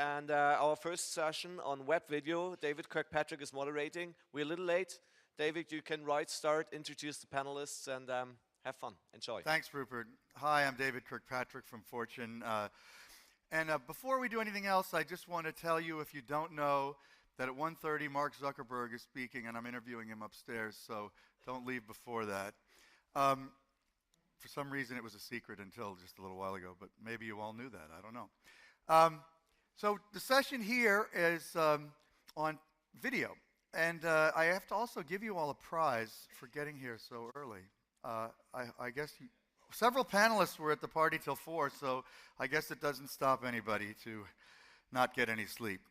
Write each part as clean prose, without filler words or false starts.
and our first session on web video. D.Kirkpatrick is moderating. We're a little late. David, you can start, introduce the panelists, and have fun. Enjoy. Thanks, Rupert. Hi, I'm D.Kirkpatrick from Fortune. Before we do anything else, I just want to tell you, if you don't know, that at 1:30 Mark Zuckerberg is speaking, and I'm interviewing him upstairs, so don't leave before that. For some reason, it was a secret until just a little while ago, but maybe you all knew that. I don't know. So the session here is on video. And I have to also give you all a prize for getting here so early. I guess several panelists were at the party till 4, so I guess it doesn't stop anybody to not get any sleep.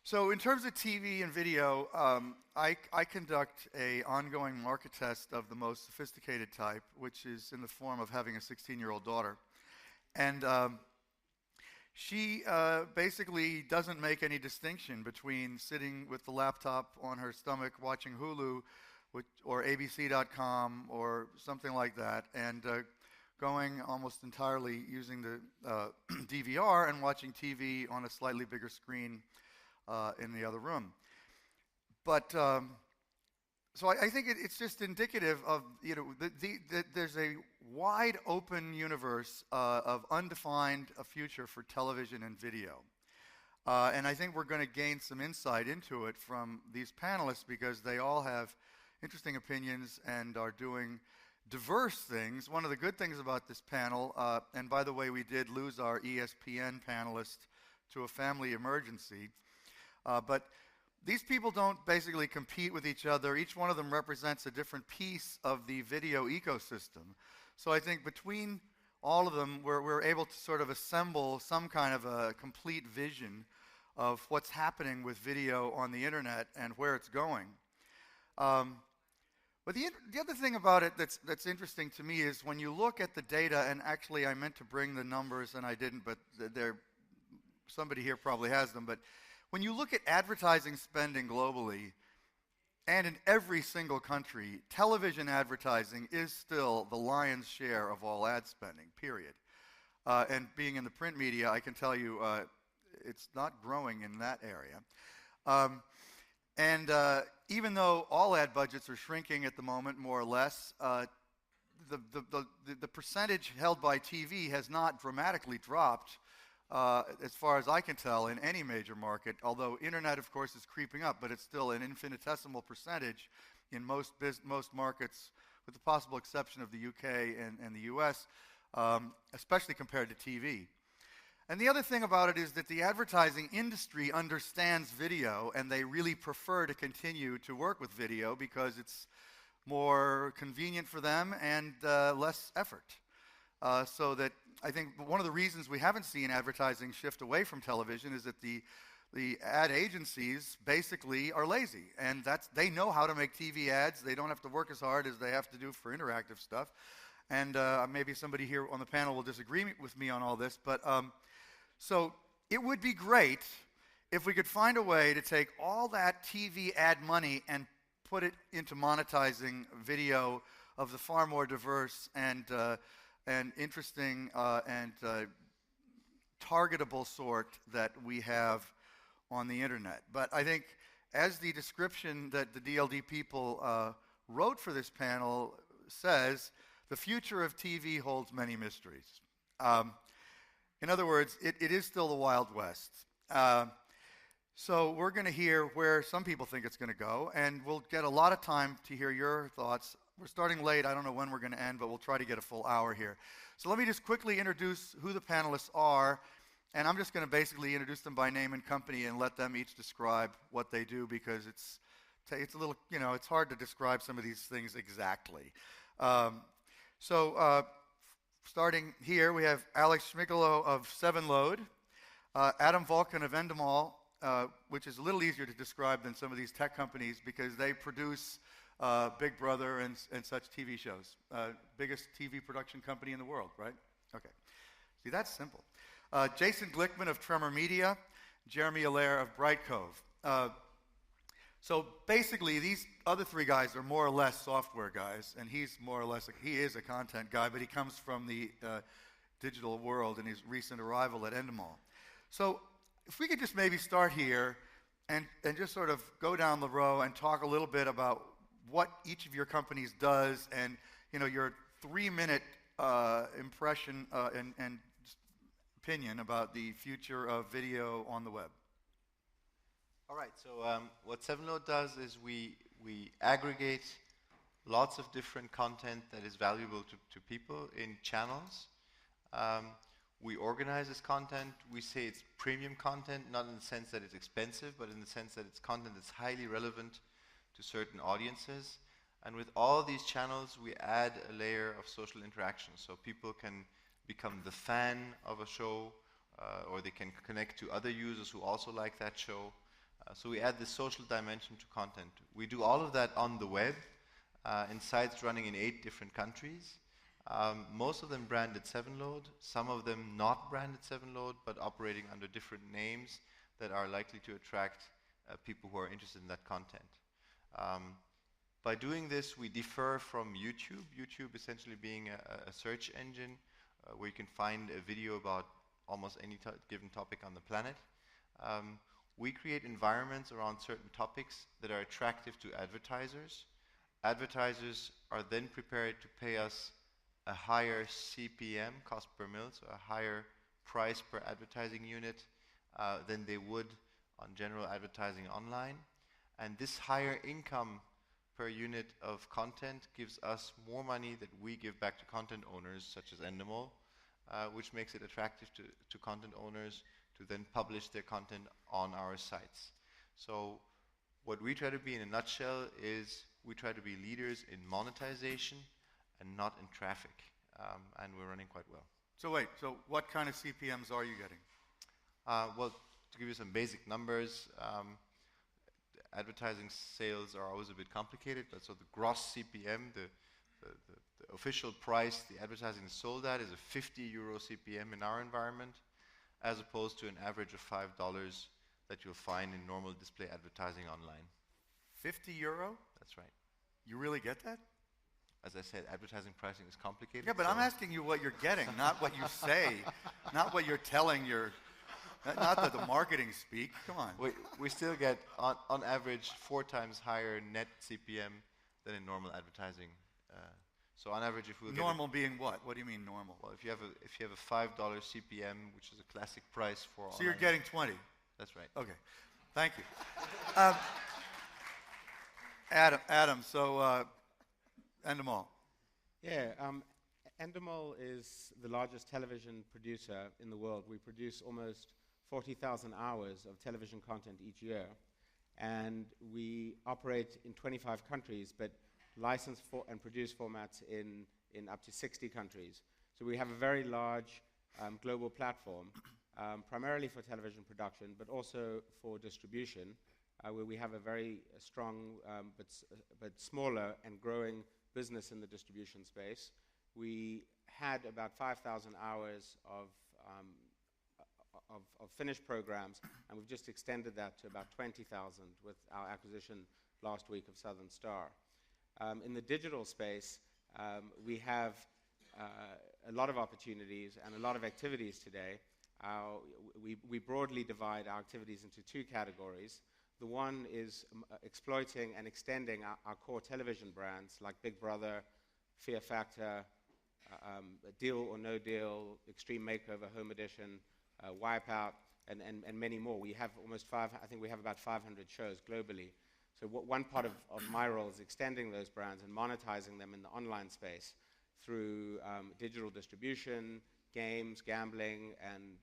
So in terms of TV and video, I conduct an ongoing market test of the most sophisticated type, which is in the form of having a 16-year-old daughter. And she basically doesn't make any distinction between sitting with the laptop on her stomach watching Hulu or ABC.com or something like that, and going almost entirely using the DVR and watching TV on a slightly bigger screen in the other room. But so I think it's just indicative of, there's a wide open universe of undefined future for television and video. And I think we're going to gain some insight into it from these panelists, because they all have interesting opinions and are doing diverse things. One of the good things about this panel, and by the way, we did lose our ESPN panelist to a family emergency, but these people don't basically compete with each other. Each one of them represents a different piece of the video ecosystem. So I think between all of them, we're able to sort of assemble some kind of a complete vision of what's happening with video on the internet and where it's going. But the other thing about it that's interesting to me is when you look at the data, and actually I meant to bring the numbers and I didn't, but somebody here probably has them, but when you look at advertising spending globally, and in every single country, television advertising is still the lion's share of all ad spending, period. And being in the print media, I can tell you it's not growing in that area. Even though all ad budgets are shrinking at the moment, more or less, the percentage held by TV has not dramatically dropped, as far as I can tell, in any major market, although internet, of course, is creeping up, but it's still an infinitesimal percentage in most markets, with the possible exception of the UK and the US, especially compared to TV. And the other thing about it is that the advertising industry understands video, and they really prefer to continue to work with video because it's more convenient for them and less effort. So that I think one of the reasons we haven't seen advertising shift away from television is that the ad agencies basically are lazy, and they know how to make TV ads. They don't have to work as hard as they have to do for interactive stuff. And maybe somebody here on the panel will disagree with me on all this, but so it would be great if we could find a way to take all that TV ad money and put it into monetizing video of the far more diverse and interesting and targetable sort that we have on the internet. But I think, as the description that the DLD people wrote for this panel says, the future of TV holds many mysteries. In other words, it is still the Wild West. So we're going to hear where some people think it's going to go, and we'll get a lot of time to hear your thoughts. We're starting late. I don't know when we're going to end, but we'll try to get a full hour here. So let me just quickly introduce who the panelists are, and I'm just going to basically introduce them by name and company and let them each describe what they do, because it's a little, it's hard to describe some of these things exactly. Starting here, we have Axel Schmiegelow of 7Load, Adam Valkin of Endemol, which is a little easier to describe than some of these tech companies because they produce Big Brother and such TV shows. Biggest TV production company in the world, right? Okay. See, that's simple. Jason Glickman of Tremor Media, Jeremy Allaire of Bright Cove. So basically, these other three guys are more or less software guys, and he's more or less, he is a content guy, but he comes from the digital world in his recent arrival at Endemol. So if we could just maybe start here and just sort of go down the row and talk a little bit about what each of your companies does and, you know, your 3-minute impression and opinion about the future of video on the web. All right, so what Sevenload does is we aggregate lots of different content that is valuable to people in channels. We organize this content. We say it's premium content, not in the sense that it's expensive, but in the sense that it's content that's highly relevant to certain audiences. And with all these channels, we add a layer of social interaction. So people can become the fan of a show, or they can connect to other users who also like that show. So we add this social dimension to content. We do all of that on the web, in sites running in 8 different countries. Most of them branded Sevenload, some of them not branded Sevenload, but operating under different names that are likely to attract people who are interested in that content. By doing this, we differ from YouTube. YouTube essentially being a search engine where you can find a video about almost any given topic on the planet. We create environments around certain topics that are attractive to advertisers. Advertisers are then prepared to pay us a higher CPM, cost per mil, so a higher price per advertising unit than they would on general advertising online. And this higher income per unit of content gives us more money that we give back to content owners, such as Endemol, which makes it attractive to content owners to then publish their content on our sites. So what we try to be in a nutshell is we try to be leaders in monetization and not in traffic, and we're running quite well. So wait, so what kind of CPMs are you getting? Well, to give you some basic numbers, advertising sales are always a bit complicated, but so the gross CPM, the official price the advertising is sold at is a 50 euro CPM in our environment, as opposed to an average of $5 that you'll find in normal display advertising online. 50 euro? That's right. You really get that? As I said, advertising pricing is complicated. Yeah, but I'm asking you what you're getting, not what you say, not what you're telling your, not that the marketing speak. Come on. We still get, on average, 4 times higher net CPM than in normal advertising. So on average, if we normal being what? What do you mean normal? Well, if you have a $5 CPM, which is a classic price for. So you're getting 20. That's right. Okay, thank you. Adam. So Endemol. Yeah, Endemol is the largest television producer in the world. We produce almost 40,000 hours of television content each year, and we operate in 25 countries, but license and produce formats in up to 60 countries. So we have a very large global platform, primarily for television production, but also for distribution, where we have a very strong but smaller and growing business in the distribution space. We had about 5,000 hours of finished programs, and we've just extended that to about 20,000 with our acquisition last week of Southern Star. In the digital space, we have a lot of opportunities and a lot of activities today. We broadly divide our activities into 2 categories. The one is exploiting and extending our core television brands like Big Brother, Fear Factor, Deal or No Deal, Extreme Makeover, Home Edition, Wipeout, and many more. We have I think we have about 500 shows globally. So one part of my role is extending those brands and monetizing them in the online space through digital distribution, games, gambling, and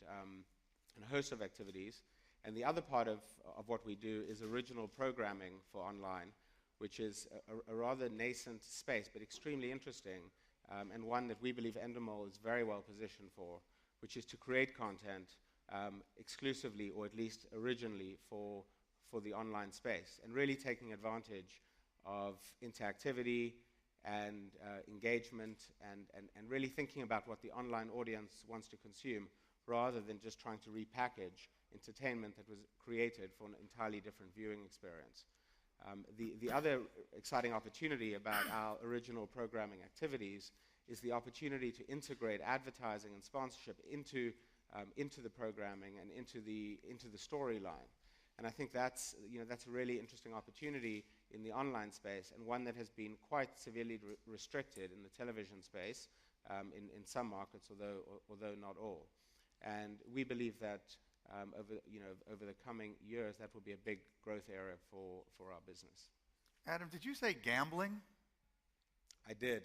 a host of activities. And the other part of what we do is original programming for online, which is a rather nascent space, but extremely interesting, and one that we believe Endemol is very well positioned for, which is to create content exclusively, or at least originally, for the online space, and really taking advantage of interactivity and engagement and really thinking about what the online audience wants to consume, rather than just trying to repackage entertainment that was created for an entirely different viewing experience. The other exciting opportunity about our original programming activities is the opportunity to integrate advertising and sponsorship into into the programming and into the storyline. And I think that's a really interesting opportunity in the online space, and one that has been quite severely restricted in the television space in some markets, although not all. And we believe that over the coming years, that will be a big growth area for our business. Adam, did you say gambling? I did.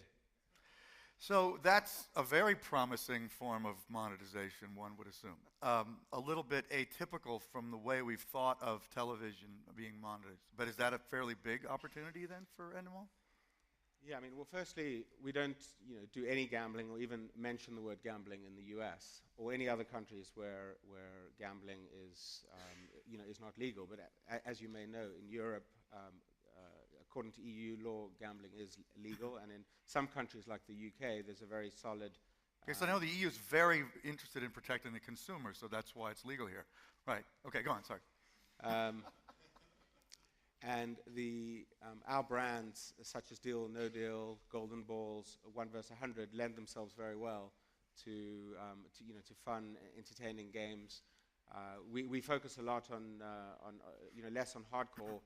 So that's a very promising form of monetization, one would assume. A little bit atypical from the way we've thought of television being monetized. But is that a fairly big opportunity then for Endemol? Yeah, I mean, well, firstly, we don't do any gambling or even mention the word gambling in the U.S. or any other countries where gambling is not legal. But as you may know, in Europe, according to EU law, gambling is legal, and in some countries like the UK, there's a very solid... Yes, I know the EU is very interested in protecting the consumer, so that's why it's legal here. Right. Okay, go on, sorry. And our brands, such as Deal or No Deal, Golden Balls, 1 vs. 100, lend themselves very well to fun, entertaining games. We focus a lot on less on hardcore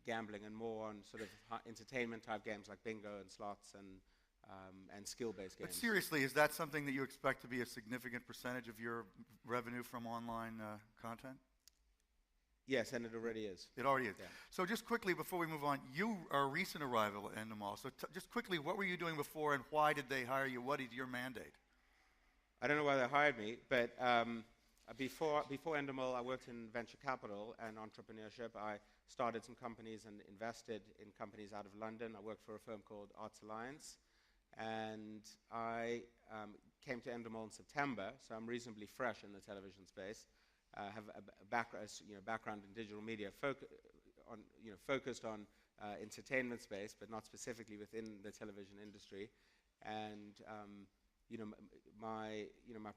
gambling and more on sort of entertainment type games like bingo and slots and skill-based games. But seriously, is that something that you expect to be a significant percentage of your revenue from online content? Yes, and it already is. It already is. Yeah. So just quickly, before we move on, you are a recent arrival at Endemol. So just quickly, what were you doing before, and why did they hire you? What is your mandate? I don't know why they hired me, but before Endemol, I worked in venture capital and entrepreneurship. I started some companies and invested in companies out of London. I worked for a firm called Arts Alliance, and I came to Endemol in September, so I'm reasonably fresh in the television space. I have a background in digital media, focused on entertainment space, but not specifically within the television industry. And my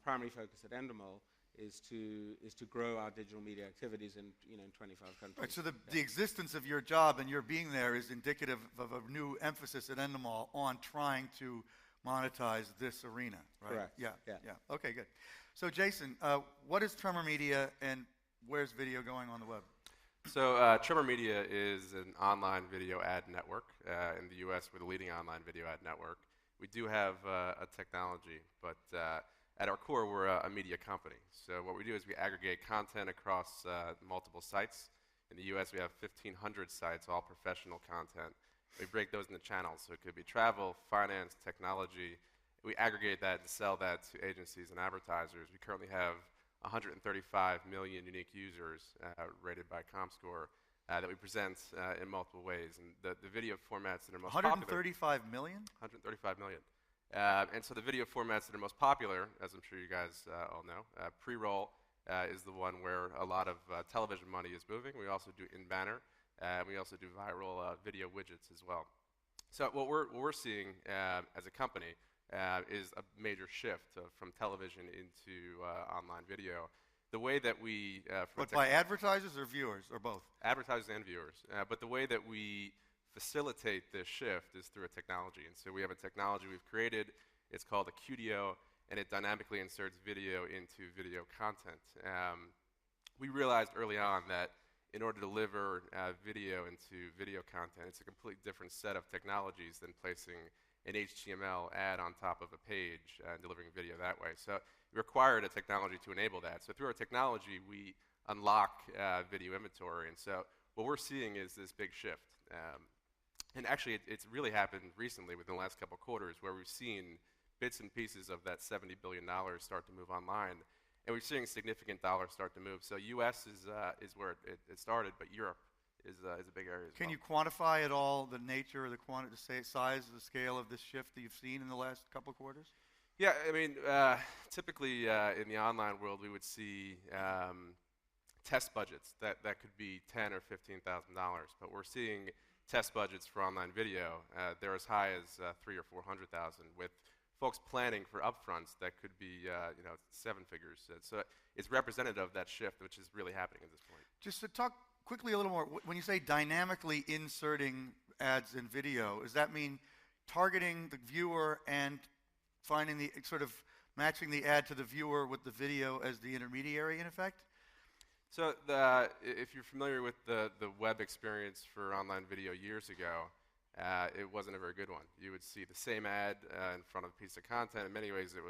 primary focus at Endemol is to grow our digital media activities in 25 countries. Right, so the existence of your job and your being there is indicative of a new emphasis at Endemol on trying to monetize this arena, right? Correct. Yeah. Okay, good. So Jason, what is Tremor Media, and where's video going on the web? So Tremor Media is an online video ad network. In the U.S., we're the leading online video ad network. We do have a technology, but at our core, we're a media company. So what we do is we aggregate content across multiple sites. In the U.S., we have 1,500 sites, all professional content. We break those into channels, so it could be travel, finance, technology. We aggregate that and sell that to agencies and advertisers. We currently have 135 million unique users rated by ComScore that we present in multiple ways. And the video formats that are most 135 popular... million? 135 million. And so the video formats that are most popular, as I'm sure you guys all know, pre-roll is the one where a lot of television money is moving. We also do in-banner. We also do viral video widgets as well. So what we're seeing as a company is a major shift from television into online video. The way that we... But by advertisers or viewers, or both? Advertisers and viewers. But the way that we facilitate this shift is through a technology. And so we have a technology we've created. It's called a QDO, and it dynamically inserts video into video content. We realized early on that in order to deliver video into video content, it's a completely different set of technologies than placing an HTML ad on top of a page and delivering video that way. So we required a technology to enable that. So through our technology, we unlock video inventory. And so what we're seeing is this big shift. And actually, it's really happened recently within the last couple of quarters where we've seen bits and pieces of that $70 billion start to move online. And we're seeing significant dollars start to move. So U.S. is where it started, but Europe is a big area as well. Can you quantify at all the nature or the size or the scale of this shift that you've seen in the last couple of quarters? Yeah, I mean, typically in the online world, we would see test budgets that could be $10,000 or $15,000, but we're seeing test budgets for online video. They're as high as $300,000 or $400,000, with folks planning for upfronts that could be seven figures. So it's representative of that shift, which is really happening at this point. Just to talk quickly a little more, when you say dynamically inserting ads in video, does that mean targeting the viewer and finding the sort of matching the ad to the viewer with the video as the intermediary, in effect? So if you're familiar with the web experience for online video years ago, it wasn't a very good one. You would see the same ad in front of a piece of content. In many ways, it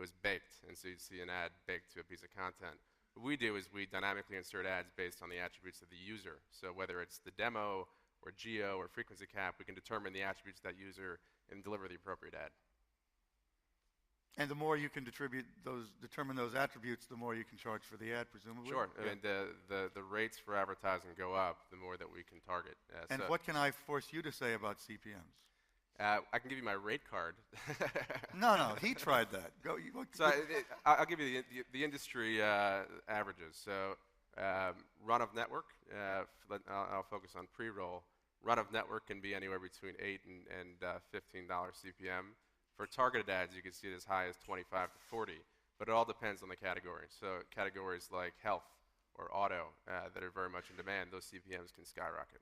was baked, and so you'd see an ad baked to a piece of content. What we do is we dynamically insert ads based on the attributes of the user. So whether it's the demo or geo or frequency cap, we can determine the attributes of that user and deliver the appropriate ad. And the more you can determine those attributes, the more you can charge for the ad, presumably? Sure. Yeah. I mean, the rates for advertising go up the more that we can target. And so what can I force you to say about CPMs? I can give you my rate card. No, he tried that. So I'll give you the industry averages. So run of network, I'll focus on pre-roll. Run of network can be anywhere between $8 and $15 CPM. For targeted ads, you can see it as high as 25 to 40, but it all depends on the category. So categories like health or auto that are very much in demand, those CPMs can skyrocket.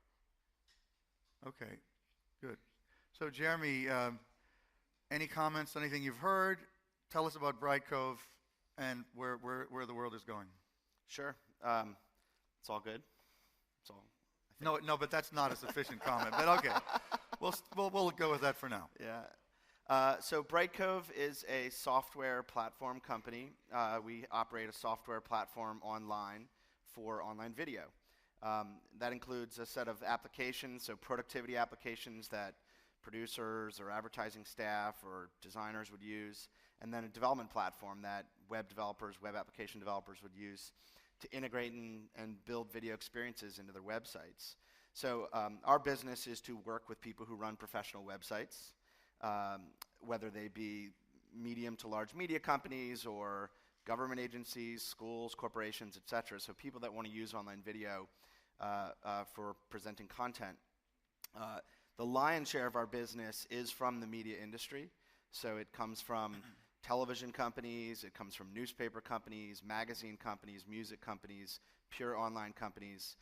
Okay, good. So Jeremy, any comments, anything you've heard? Tell us about Bright Cove and where the world is going. Sure. It's all good. It's all. No, but that's not a sufficient comment. But okay, we'll go with that for now. Yeah. So Bright Cove is a software platform company. We operate a software platform online for online video. That includes a set of applications, so productivity applications that producers or advertising staff or designers would use, and then a development platform that web developers, web application developers would use to integrate and build video experiences into their websites. So our business is to work with people who run professional websites, whether they be medium to large media companies or government agencies, schools, corporations, etc. So people that want to use online video for presenting content. The lion's share of our business is from the media industry. So it comes from television companies, it comes from newspaper companies, magazine companies, music companies, pure online companies,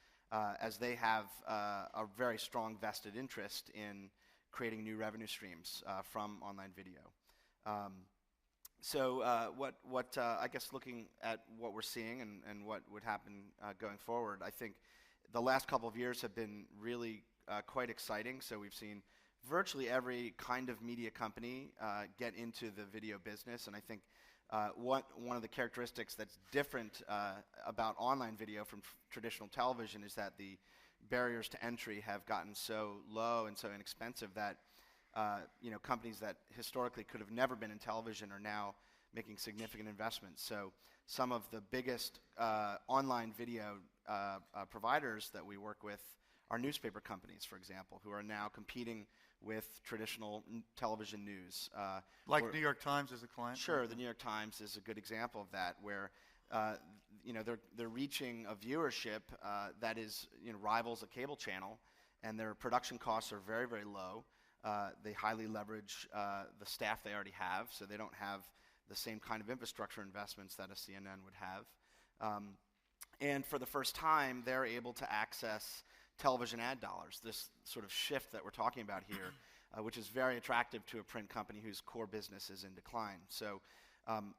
as they have a very strong vested interest in creating new revenue streams from online video. I guess looking at what we're seeing and what would happen going forward, I think the last couple of years have been really quite exciting. So we've seen virtually every kind of media company get into the video business, and I think one of the characteristics that's different about online video from traditional television is that the barriers to entry have gotten so low and so inexpensive that companies that historically could have never been in television are now making significant investments. So some of the biggest online video providers that we work with are newspaper companies, for example, who are now competing with traditional television news. Like New York Times as a client? Sure, the New York Times is a good example of that, where they're reaching a viewership that is rivals a cable channel, and their production costs are very, very low. They highly leverage the staff they already have, so they don't have the same kind of infrastructure investments that a CNN would have. And for the first time, they're able to access television ad dollars, this sort of shift that we're talking about here, which is very attractive to a print company whose core business is in decline. So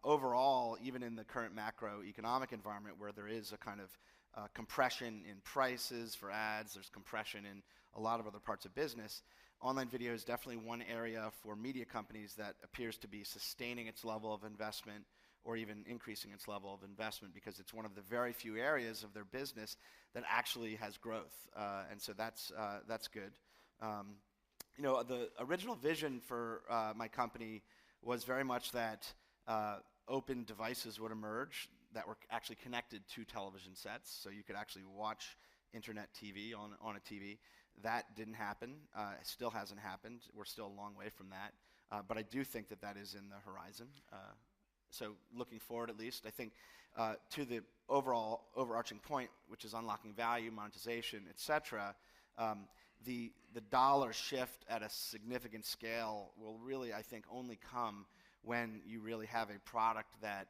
overall, even in the current macroeconomic environment where there is a kind of compression in prices for ads, there's compression in a lot of other parts of business, online video is definitely one area for media companies that appears to be sustaining its level of investment or even increasing its level of investment, because it's one of the very few areas of their business that actually has growth, and so that's good. The original vision for my company was very much that open devices would emerge that were actually connected to television sets, so you could actually watch internet TV on a TV. That didn't happen. It still hasn't happened. We're still a long way from that, but I do think that is in the horizon. So looking forward, at least, I think to the overall overarching point, which is unlocking value, monetization, etc., the dollar shift at a significant scale will really, I think, only come when you really have a product that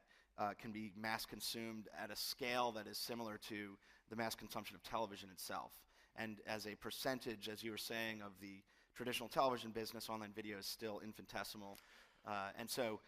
can be mass consumed at a scale that is similar to the mass consumption of television itself. And as a percentage, as you were saying, of the traditional television business, online video is still infinitesimal. And so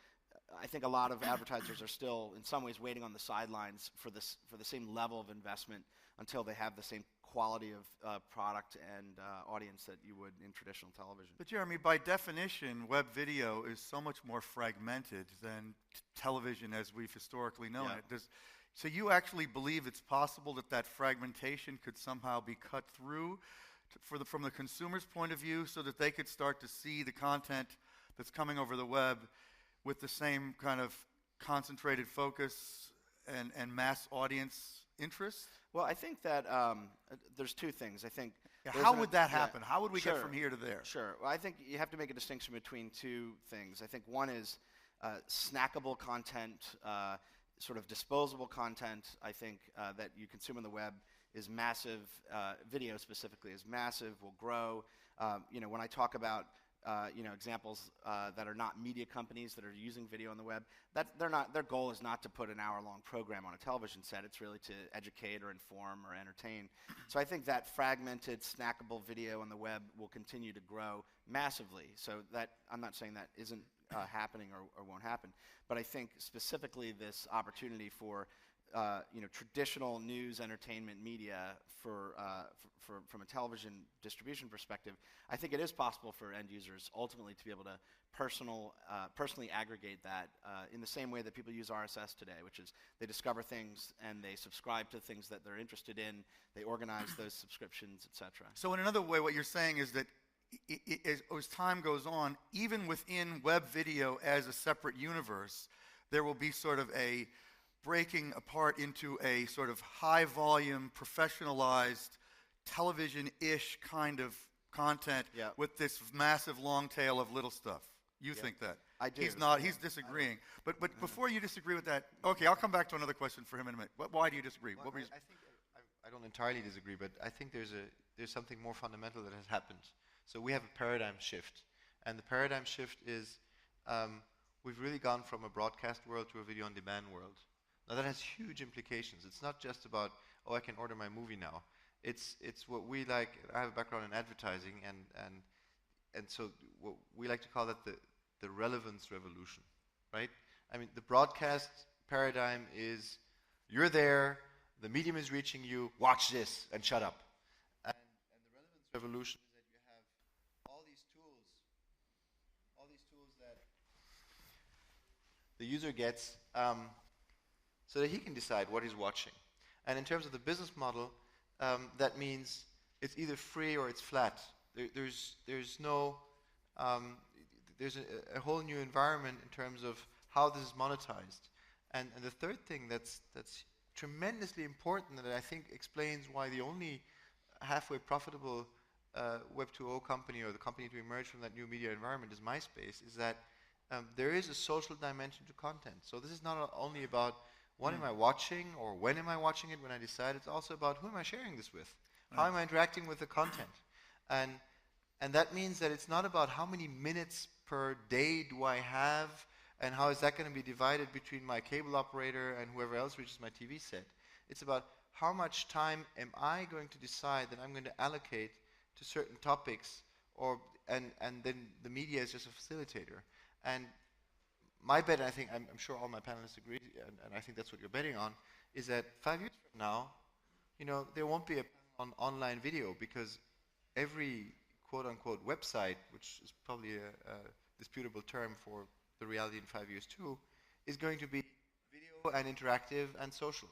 I think a lot of advertisers are still, in some ways, waiting on the sidelines for the same level of investment until they have the same quality of product and audience that you would in traditional television. But Jeremy, by definition, web video is so much more fragmented than television as we've historically known it. So you actually believe it's possible that that fragmentation could somehow be cut through from the consumer's point of view, so that they could start to see the content that's coming over the web with the same kind of concentrated focus and mass audience interest? Well, I think that there's two things. I think how would that happen? How would we get from here to there? Sure. Well, I think you have to make a distinction between two things. I think one is snackable content, sort of disposable content. I think that you consume on the web is massive. Video specifically is massive, will grow. When I talk about examples that are not media companies that are using video on the web, their goal is not to put an hour-long program on a television set. It's really to educate or inform or entertain. So I think that fragmented, snackable video on the web will continue to grow massively. So that, I'm not saying that isn't happening or won't happen, but I think specifically this opportunity for traditional news, entertainment media from a television distribution perspective, I think it is possible for end users ultimately to be able to personally aggregate that in the same way that people use RSS today, which is they discover things and they subscribe to things that they're interested in, they organize those subscriptions, etc. So in another way, what you're saying is that as time goes on, even within web video as a separate universe, there will be sort of a breaking apart into a sort of high-volume, professionalized, television-ish kind of content with this massive long tail of little stuff. You think that? I do. He's disagreeing. But before you disagree with that, okay, I'll come back to another question for him in a minute. Why do you disagree? Well, I don't entirely disagree, but I think there's something more fundamental that has happened. So we have a paradigm shift. And the paradigm shift is we've really gone from a broadcast world to a video-on-demand world. Now that has huge implications. It's not just about, I can order my movie now. It's what we like. I have a background in advertising, and so what we like to call that the relevance revolution, right? I mean, the broadcast paradigm is you're there, the medium is reaching you, watch this and shut up. And the relevance revolution is that you have all these tools that the user gets. So that he can decide what he's watching. And in terms of the business model, that means it's either free or it's flat. There's a whole new environment in terms of how this is monetized. And the third thing that's tremendously important, that I think explains why the only halfway profitable Web 2.0 company, or the company to emerge from that new media environment, is MySpace, is that there is a social dimension to content. So this is not only about what am I watching, or when am I watching it when I decide. It's also about who am I sharing this with? How am I interacting with the content? And that means that it's not about how many minutes per day do I have, and how is that going to be divided between my cable operator and whoever else reaches my TV set. It's about how much time am I going to decide that I'm going to allocate to certain topics, and then the media is just a facilitator. And my bet, and I'm sure all my panelists agree, and I think that's what you're betting on, is that 5 years from now, there won't be an online video, because every quote-unquote website, which is probably a disputable term for the reality in 5 years too, is going to be video and interactive and social.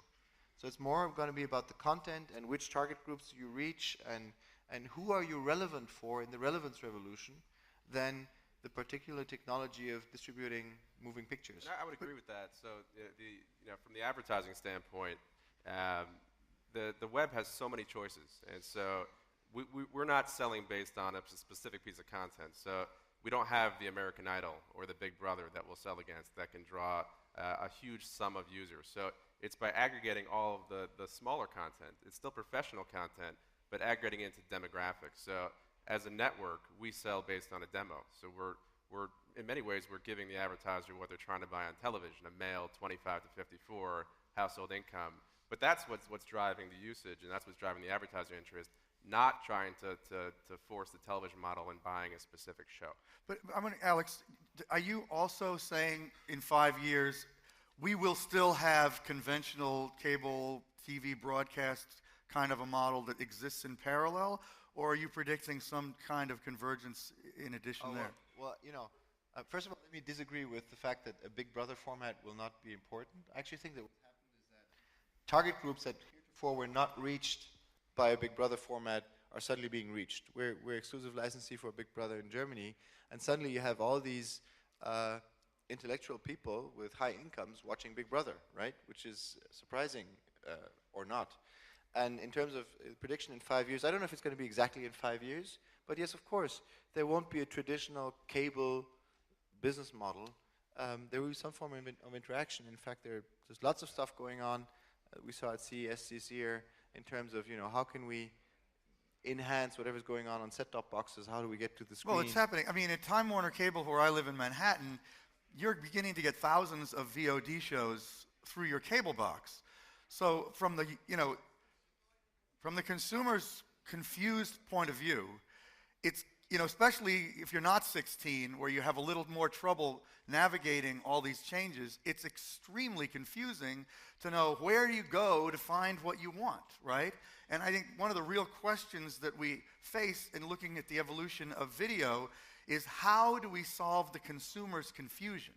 So it's more going to be about the content and which target groups you reach and who are you relevant for in the relevance revolution than the particular technology of distributing moving pictures. I would agree with that. So from the advertising standpoint, the web has so many choices, and so we're not selling based on a specific piece of content. So we don't have the American Idol or the Big Brother that we'll sell against that can draw a huge sum of users. So it's by aggregating all of the smaller content. It's still professional content, but aggregating into demographics. So as a network, we sell based on a demo. So we're in many ways, we're giving the advertiser what they're trying to buy on television, a male 25 to 54 household income. But that's what's driving the usage, and that's what's driving the advertiser interest, not trying to force the television model and buying a specific show. But I'm going to, Alex, are you also saying in 5 years we will still have conventional cable TV broadcast kind of a model that exists in parallel, or are you predicting some kind of convergence in addition there? Well, first of all, let me disagree with the fact that a Big Brother format will not be important. I actually think that what happened is that target groups that heretofore were not reached by a Big Brother format are suddenly being reached. We're exclusive licensee for Big Brother in Germany, and suddenly you have all these intellectual people with high incomes watching Big Brother, right? Which is surprising or not. And in terms of prediction in 5 years, I don't know if it's going to be exactly in 5 years, but yes, of course, there won't be a traditional cable business model. There will be some form of interaction. In fact, there's lots of stuff going on. We saw at CES this year in terms of, how can we enhance whatever's going on set-top boxes? How do we get to the screen? Well, it's happening. I mean, at Time Warner Cable, where I live in Manhattan, you're beginning to get thousands of VOD shows through your cable box. So from the, from the consumer's confused point of view, it's, especially if you're not 16, where you have a little more trouble navigating all these changes, it's extremely confusing to know where you go to find what you want, right? And I think one of the real questions that we face in looking at the evolution of video is how do we solve the consumer's confusion,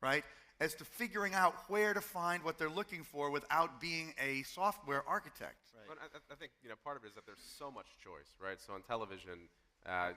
right? As to figuring out where to find what they're looking for without being a software architect. Right. Well, I think part of it is that there's so much choice, right? So on television,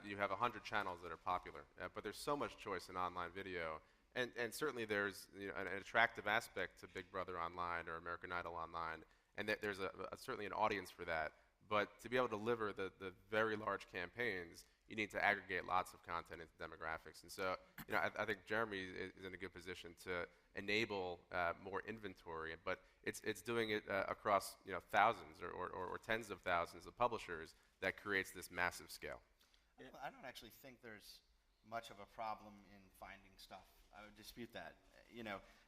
you have 100 channels that are popular, but there's so much choice in online video, and certainly there's an attractive aspect to Big Brother Online or American Idol Online, and that there's certainly an audience for that. But to be able to deliver the very large campaigns, you need to aggregate lots of content into demographics. And so, I think Jeremy is in a good position to enable more inventory, but it's doing it across thousands or tens of thousands of publishers that creates this massive scale. I don't actually think there's much of a problem in finding stuff. I would dispute that.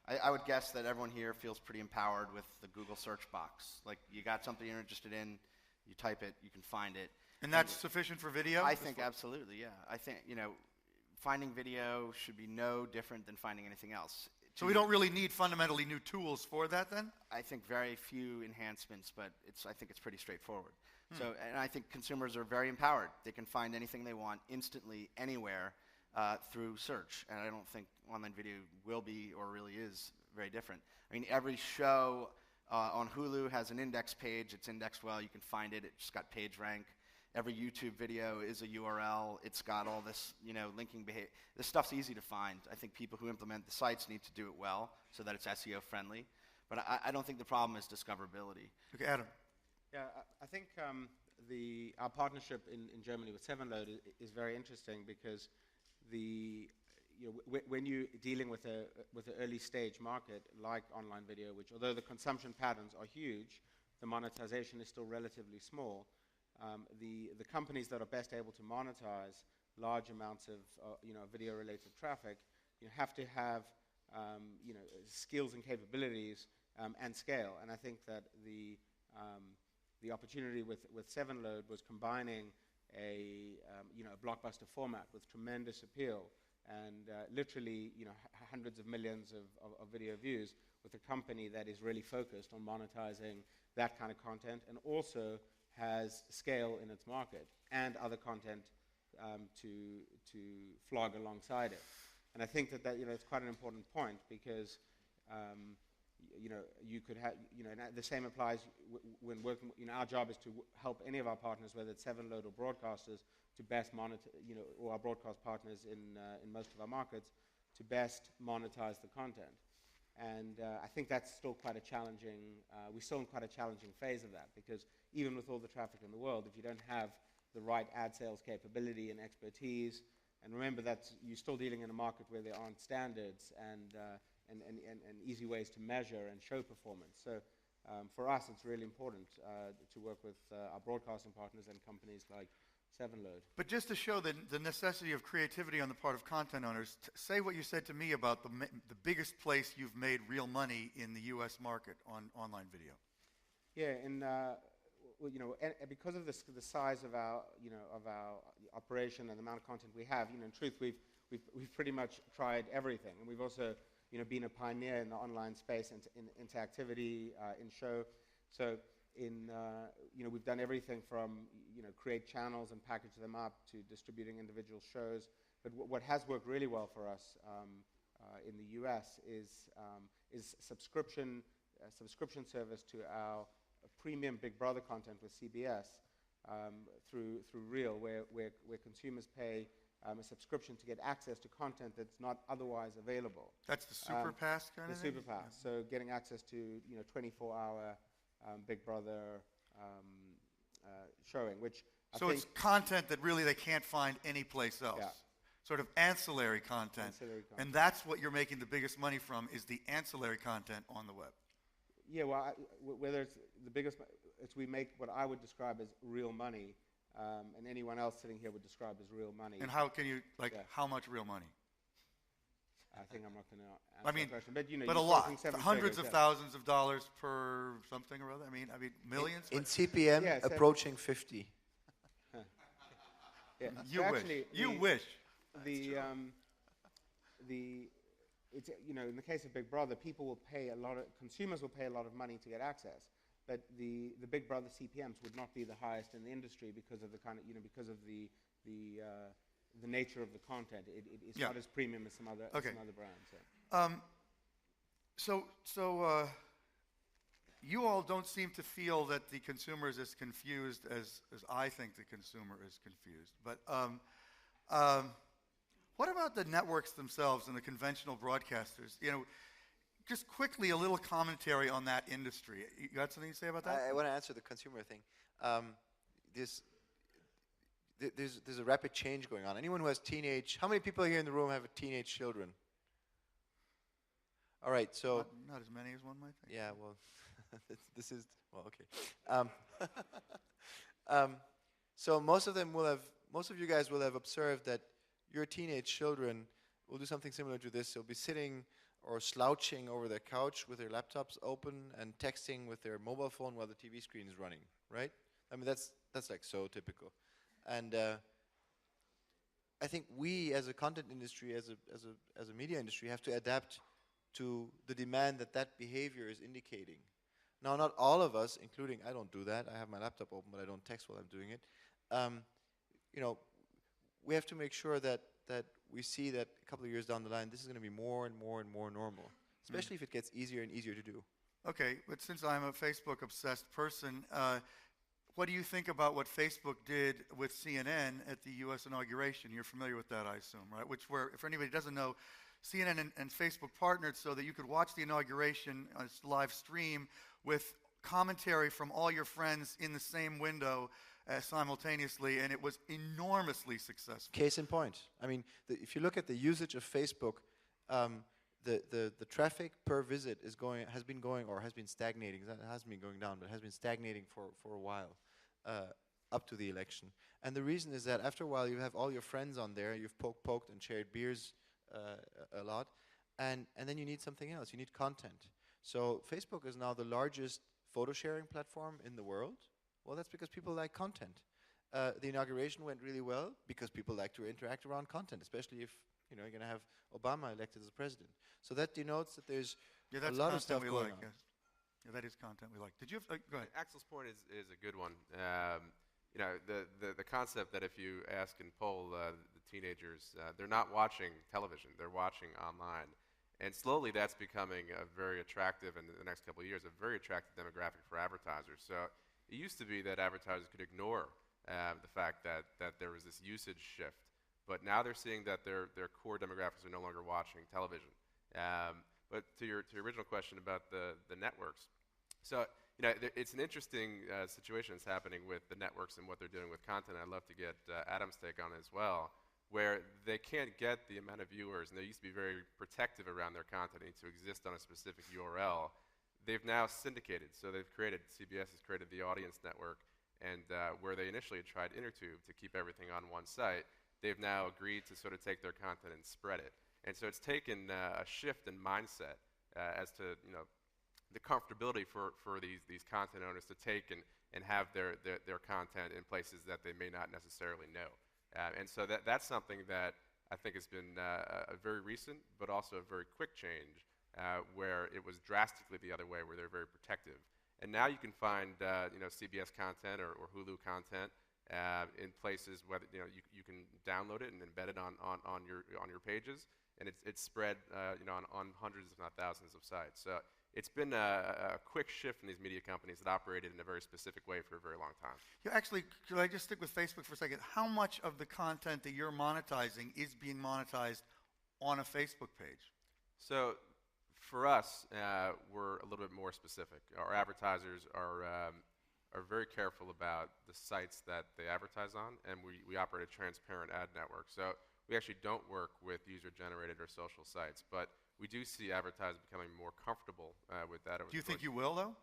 I would guess that everyone here feels pretty empowered with the Google search box. Like, you got something you're interested in, you type it, you can find it. And that's sufficient for video? I think absolutely, yeah. I think, finding video should be no different than finding anything else. So we don't really need fundamentally new tools for that then? I think very few enhancements, but I think it's pretty straightforward. So, and I think consumers are very empowered. They can find anything they want instantly, anywhere, through search. And I don't think online video will be or really is very different. I mean, every show on Hulu has an index page. It's indexed well. You can find it. It's got page rank. Every YouTube video is a URL. It's got all this, linking behavior. This stuff's easy to find. I think people who implement the sites need to do it well so that it's SEO friendly. But I don't think the problem is discoverability. Okay, Adam. Yeah, I think our partnership in Germany with Sevenload is very interesting because when you're dealing with an early stage market like online video, which although the consumption patterns are huge, the monetization is still relatively small. The companies that are best able to monetize large amounts of video-related traffic, you have to have skills and capabilities and scale. And I think that the opportunity with Sevenload was combining a blockbuster format with tremendous appeal and literally hundreds of millions of video views with a company that is really focused on monetizing that kind of content and also has scale in its market and other content to flog alongside it. And I think that it's quite an important point because you could have, and the same applies when working, our job is to help any of our partners, whether it's Sevenload or broadcasters, to best monitor, or our broadcast partners in most of our markets, to best monetize the content. And I think that's still quite a challenging, we're still in quite a challenging phase of that because even with all the traffic in the world, if you don't have the right ad sales capability and expertise, and remember that you're still dealing in a market where there aren't standards and easy ways to measure and show performance. So for us, it's really important to work with our broadcasting partners and companies like Sevenload. But just to show the necessity of creativity on the part of content owners, say what you said to me about the biggest place you've made real money in the U.S. market on online video. Yeah, and because of the size of our operation and the amount of content we have, in truth, we've pretty much tried everything, and we've also, been a pioneer in the online space and in interactivity, in show. So we've done everything from, create channels and package them up to distributing individual shows. But what has worked really well for us in the U.S. is subscription service to our premium Big Brother content with CBS through Reel, where consumers pay a subscription to get access to content that's not otherwise available. That's the Super Pass kind of thing? The Super Pass. So getting access to 24-hour Big Brother showing, which I think it's content that really they can't find anyplace else. Yeah. Sort of ancillary content. And that's what you're making the biggest money from, is the ancillary content on the web. Yeah, well, whether it's the biggest, we make what I would describe as real money, and anyone else sitting here would describe as real money. And how can you, how much real money? I think I'm not going to answer that question. But, but a lot. Hundreds of thousands of dollars per something or other. I mean millions. In CPM, yeah, approaching 50. Yeah. You so wish. Actually, you wish. It's, in the case of Big Brother, consumers will pay a lot of money to get access, but the Big Brother CPMs would not be the highest in the industry because of the because of the nature of the content. It's not as premium as some other brands. So you all don't seem to feel that the consumer is as confused as I think the consumer is confused. But what about the networks themselves and the conventional broadcasters? Just quickly, a little commentary on that industry. You got something to say about that? I want to answer the consumer thing. There's a rapid change going on. Anyone who has how many people here in the room have teenage children? All right, so not as many as one might think. Yeah, well, okay. So most of you guys will have observed that your teenage children will do something similar to this. They'll be sitting or slouching over their couch with their laptops open and texting with their mobile phone while the TV screen is running, right? I mean, that's like so typical. And I think we, as a content industry, as a media industry, have to adapt to the demand that behavior is indicating. Now, not all of us, including I don't do that. I have my laptop open, but I don't text while I'm doing it. We have to make sure that we see that a couple of years down the line, this is going to be more and more and more normal, especially if it gets easier and easier to do. Okay, but since I'm a Facebook-obsessed person, what do you think about what Facebook did with CNN at the U.S. inauguration? You're familiar with that, I assume, right? If anybody doesn't know, CNN and Facebook partnered so that you could watch the inauguration on its live stream with commentary from all your friends in the same window simultaneously, and it was enormously successful. Case in point. I mean, if you look at the usage of Facebook, the traffic per visit has been stagnating. It hasn't been going down, but has been stagnating for a while, up to the election. And the reason is that after a while, you have all your friends on there. You've poked and shared beers a lot, and then you need something else. You need content. So Facebook is now the largest photo sharing platform in the world. Well, that's because people like content. The inauguration went really well because people like to interact around content, especially if you're going to have Obama elected as president. So that denotes that there's a lot of stuff going on. Yes. Yeah, that is content we like. Did you have, go ahead. Axel's point is a good one. The concept that if you ask and poll the teenagers, they're not watching television, they're watching online. And slowly that's becoming a very attractive, in the next couple of years, a very attractive demographic for advertisers. So it used to be that advertisers could ignore the fact that there was this usage shift. But now they're seeing that their core demographics are no longer watching television. But to your original question about the networks, so it's an interesting situation that's happening with the networks and what they're doing with content. I'd love to get Adam's take on it as well, where they can't get the amount of viewers, and they used to be very protective around their content, need to exist on a specific URL. They've now syndicated, so CBS has created the audience network, and where they initially had tried Intertube to keep everything on one site, they've now agreed to sort of take their content and spread it. And so it's taken a shift in mindset as to the comfortability for these content owners to take and have their content in places that they may not necessarily know. And so that's something that I think has been a very recent, but also a very quick change, where it was drastically the other way, where they're very protective. And now you can find CBS content or Hulu content in places where you can download it and embed it on your pages, and it's spread on hundreds, if not thousands, of sites. So it's been a quick shift in these media companies that operated in a very specific way for a very long time. Actually, could I just stick with Facebook for a second? How much of the content that you're monetizing is being monetized on a Facebook page? So for us, we're a little bit more specific. Our advertisers are very careful about the sites that they advertise on, and we operate a transparent ad network. So we actually don't work with user-generated or social sites, but we do see advertisers becoming more comfortable with that. Do you think you will, though?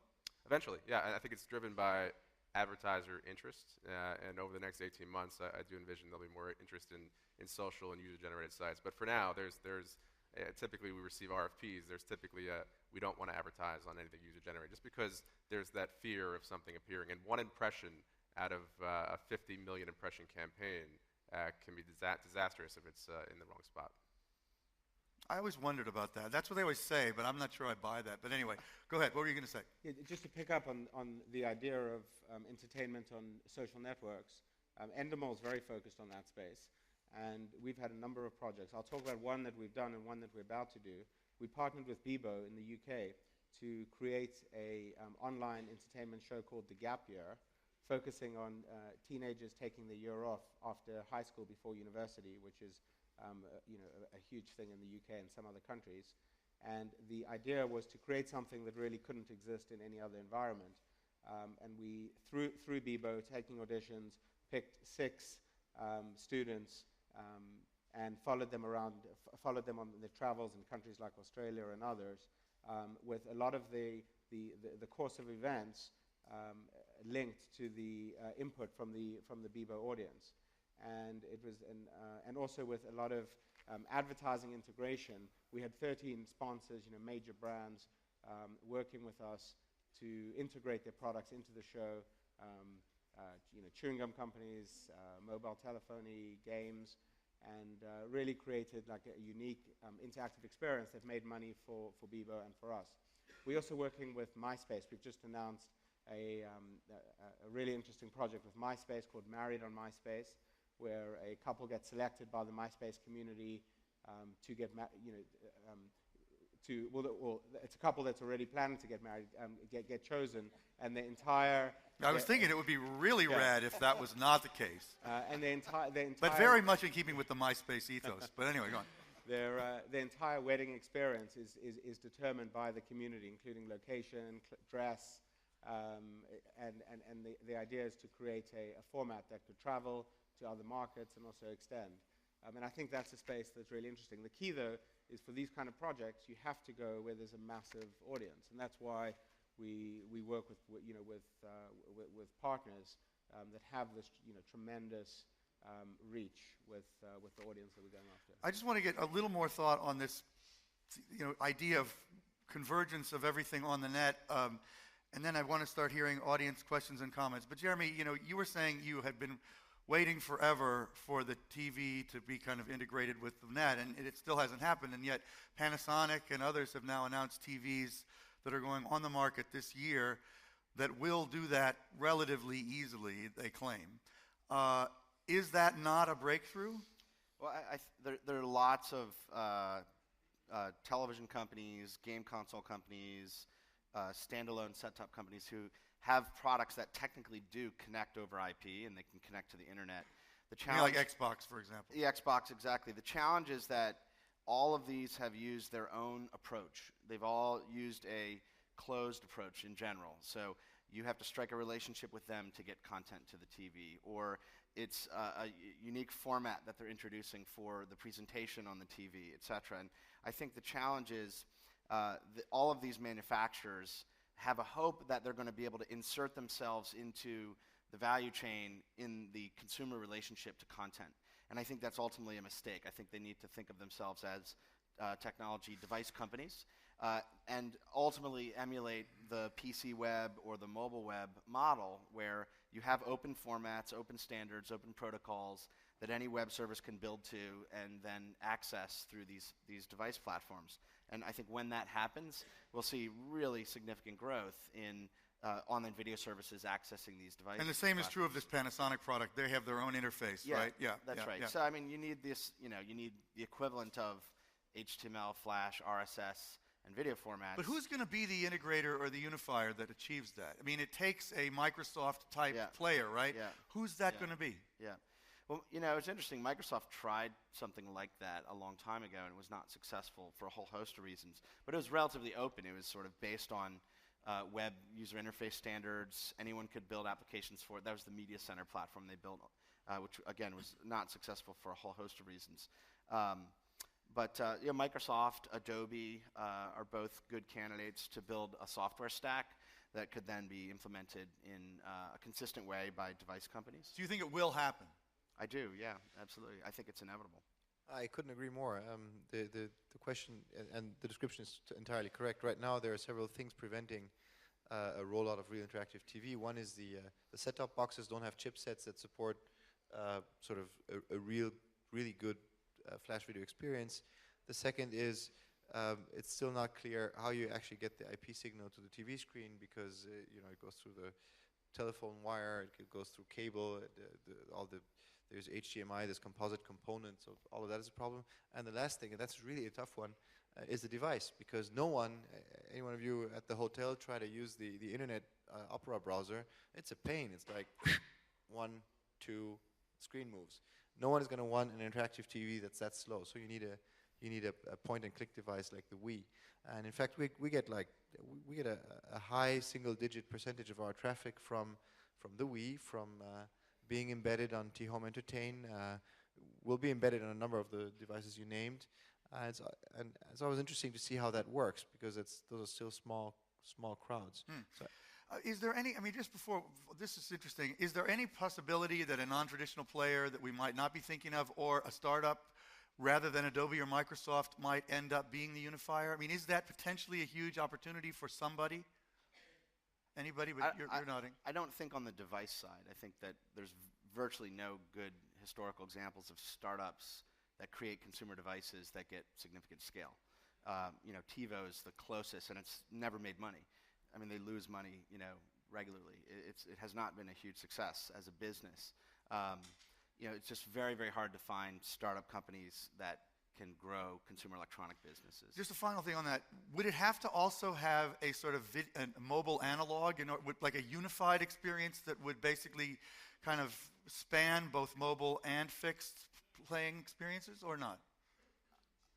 Eventually, yeah. I think it's driven by advertiser interest, and over the next 18 months, I do envision there'll be more interest in social and user-generated sites. But for now, there's typically we receive RFPs. There's typically we don't want to advertise on anything user-generated, just because there's that fear of something appearing. And one impression out of a 50 million impression campaign can be disastrous if it's in the wrong spot. I always wondered about that. That's what they always say, but I'm not sure I buy that. But anyway, go ahead. What were you going to say? Yeah, just to pick up on the idea of entertainment on social networks, Endemol is very focused on that space, and we've had a number of projects. I'll talk about one that we've done and one that we're about to do. We partnered with Bebo in the UK to create a online entertainment show called The Gap Year, focusing on teenagers taking the year off after high school before university, which is a huge thing in the UK and some other countries. And the idea was to create something that really couldn't exist in any other environment. And we, through Bebo, taking auditions, picked 6 students and followed them around, followed them on their travels in countries like Australia and others, with a lot of the course of events linked to the input from the Bebo audience. And it was, and also with a lot of advertising integration. We had 13 sponsors, major brands, working with us to integrate their products into the show. Chewing gum companies, mobile telephony, games, and really created like a unique interactive experience that made money for Bebo and for us. We're also working with MySpace. We've just announced a really interesting project with MySpace called Married on MySpace, where a couple gets selected by the MySpace community to get it's a couple that's already planning to get married, get chosen, and the entire... I was thinking it would be really rad if that was not the case. And the entire... But very much in keeping with the MySpace ethos. But anyway, go on. The entire wedding experience is determined by the community, including location, dress, and the idea is to create a format that could travel to other markets and also extend. And I think that's a space that's really interesting. The key, though, is for these kind of projects, you have to go where there's a massive audience, and that's why we work with partners that have this tremendous reach with the audience that we're going after. I just want to get a little more thought on this, idea of convergence of everything on the net, and then I want to start hearing audience questions and comments. But Jeremy, you were saying you had been waiting forever for the TV to be kind of integrated with the net, and it still hasn't happened, and yet Panasonic and others have now announced TVs that are going on the market this year that will do that relatively easily, they claim. Is that not a breakthrough? Well, there are lots of television companies, game console companies, standalone set-top companies who have products that technically do connect over IP and they can connect to the internet. The challenge, like Xbox, for example. The Xbox, exactly. The challenge is that all of these have used their own approach. They've all used a closed approach in general. So you have to strike a relationship with them to get content to the TV, or it's a unique format that they're introducing for the presentation on the TV, etc. And I think the challenge is all of these manufacturers have a hope that they're going to be able to insert themselves into the value chain in the consumer relationship to content. And I think that's ultimately a mistake. I think they need to think of themselves as technology device companies. and ultimately emulate the PC web or the mobile web model where you have open formats, open standards, open protocols that any web service can build to and then access through these device platforms. And I think when that happens, we'll see really significant growth in online video services accessing these devices. And the same is true of this Panasonic product. They have their own interface, right? Yeah, that's right. Yeah. So I mean, you need this. You need the equivalent of HTML, Flash, RSS, and video formats. But who's going to be the integrator or the unifier that achieves that? I mean, it takes a Microsoft-type player, right? Yeah. Who's that going to be? Yeah. Well, it's interesting. Microsoft tried something like that a long time ago, and it was not successful for a whole host of reasons. But it was relatively open. It was sort of based on web user interface standards. Anyone could build applications for it. That was the Media Center platform they built, which, again, was not successful for a whole host of reasons. But Microsoft, Adobe are both good candidates to build a software stack that could then be implemented in a consistent way by device companies. Do you think it will happen? I do, yeah, absolutely. I think it's inevitable. I couldn't agree more. The question and the description is entirely correct. Right now, there are several things preventing a rollout of real interactive TV. One is the set-top boxes don't have chipsets that support sort of a really good flash video experience. The second is it's still not clear how you actually get the IP signal to the TV screen because it goes through the telephone wire, it goes through cable, there's HDMI, there's composite components, so all of that is a problem. And the last thing, and that's really a tough one, is the device, because no one, any one of you at the hotel try to use the Internet Opera browser, it's a pain. It's like 1, 2, screen moves. No one is going to want an interactive TV that's that slow. So you need a point-and-click device like the Wii. And in fact, we get a high single-digit percentage of our traffic from the Wii, from being embedded on T-Home Entertain. Will be embedded on a number of the devices you named. And it's always interesting to see how that works because those are still small crowds. So is there any, just before, this is interesting, is there any possibility that a non-traditional player that we might not be thinking of or a startup rather than Adobe or Microsoft might end up being the unifier? Is that potentially a huge opportunity for somebody? Anybody? But you're nodding. I don't think on the device side. I think that there's virtually no good historical examples of startups that create consumer devices that get significant scale. TiVo is the closest, and it's never made money. They lose money, regularly. It has not been a huge success as a business. It's just very, very hard to find startup companies that can grow consumer electronic businesses. Just a final thing on that. Would it have to also have a sort of a mobile analog, like a unified experience that would basically kind of span both mobile and fixed playing experiences, or not?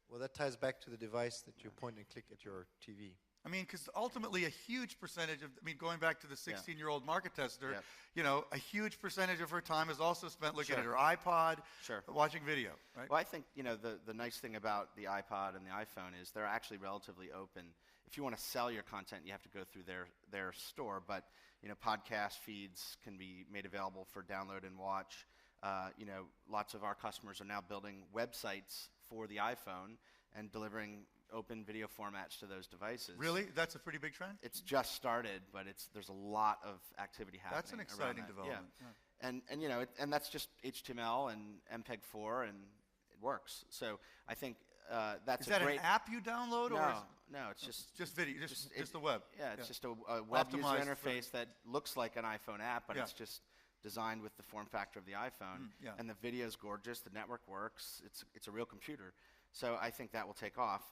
Well, that ties back to the device that you point and click at your TV. Because ultimately a huge percentage of, going back to the 16-year-old market tester, a huge percentage of her time is also spent looking at her iPod, watching video, right? Well, I think, the nice thing about the iPod and the iPhone is they're actually relatively open. If you want to sell your content, you have to go through their store, but, podcast feeds can be made available for download and watch. Lots of our customers are now building websites for the iPhone and delivering open video formats to those devices. Really? That's a pretty big trend? It's just started, but there's a lot of activity happening. That's an exciting development. Yeah. And that's just HTML and MPEG-4, and it works. So I think that's is that an app you download? No, it's just video, just the web. Yeah, it's just a web user Optimized interface that looks like an iPhone app, but Yeah. it's just designed with the form factor of the iPhone. yeah. And the video's gorgeous, the network works, it's a real computer. So I think that will take off.